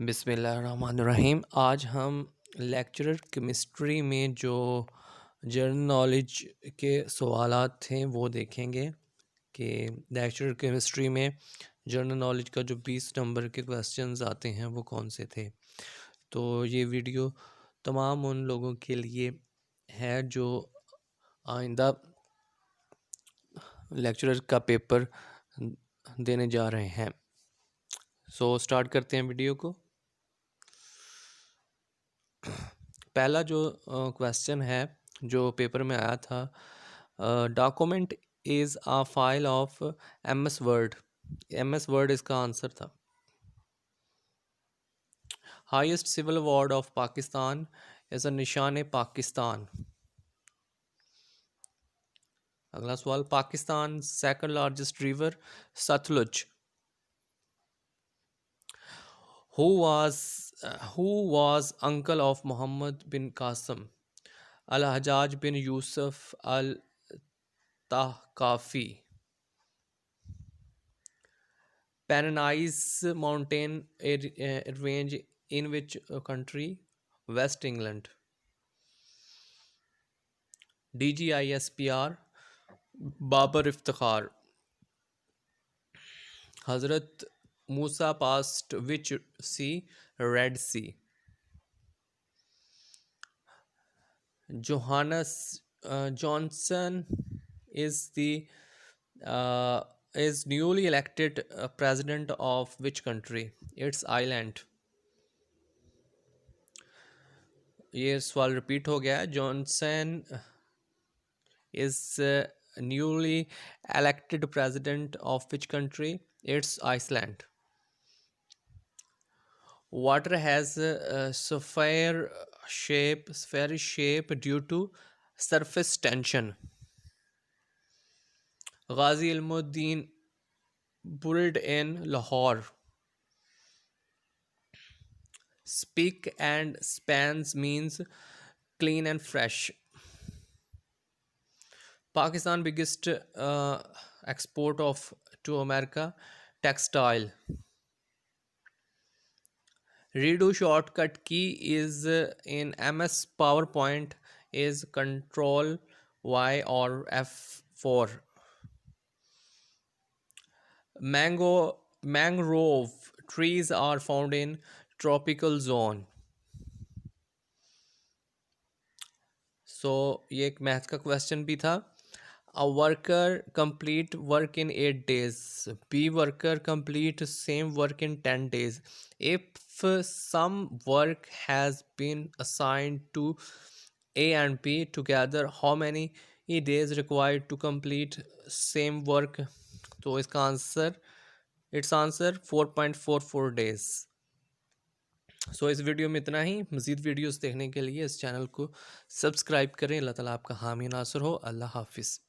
बिस्मिल्लाहिर्रहमानिर्रहीम। आज हम लेक्चरर केमिस्ट्री में जो जनरल नॉलेज के सवालात थे वो देखेंगे कि लेक्चरर केमिस्ट्री में जनरल नॉलेज का जो 20 नंबर के क्वेश्चंस आते हैं वो कौन से थे। तो ये वीडियो तमाम उन लोगों के लिए है जो आइंदा लेक्चरर का पेपर देने जा रहे हैं। सो स्टार्ट करते हैं वीडियो को। पहला जो क्वेश्चन है जो पेपर में आया था, document is a file of MS Word. MS Word इसका आंसर था। Highest civil award of Pakistan is a Nishan Pakistan. अगला सवाल, Pakistan second largest river Sutlej. Who was uncle of Muhammad bin Qasim? Al Hajjaj bin Yusuf al Thaqafi. Pennines Mountain range in which country? West England. DGISPR Babar Iftikhar. Hazrat Musa passed which sea? Red Sea. Johnson is uh, newly elected president of which country? It's Ireland. ये सवाल repeat हो गया है। Johnson is newly elected president of which country? It's Iceland. Water has a spherical shape due to surface tension. Ghazi Ilmuddin buried in Lahore. Spick and spans means clean and fresh. Pakistan biggest export to America, textile. Redo shortcut key is in MS PowerPoint is Control Y or F4. Mangrove trees are found in tropical zone. So ये एक math का question भी था। A worker complete work in 8 days. B worker complete same work in 10 days. If some work has been assigned to A and B together, how many days required to complete same work? तो इसका answer it's answer 4.44 days. सो इस video में इतना ही। मज़ीद videos देखने के लिए इस चैनल को सब्सक्राइब करें। अल्लाह ताला आपका हामी नासर हो। अल्लाह हाफिज़।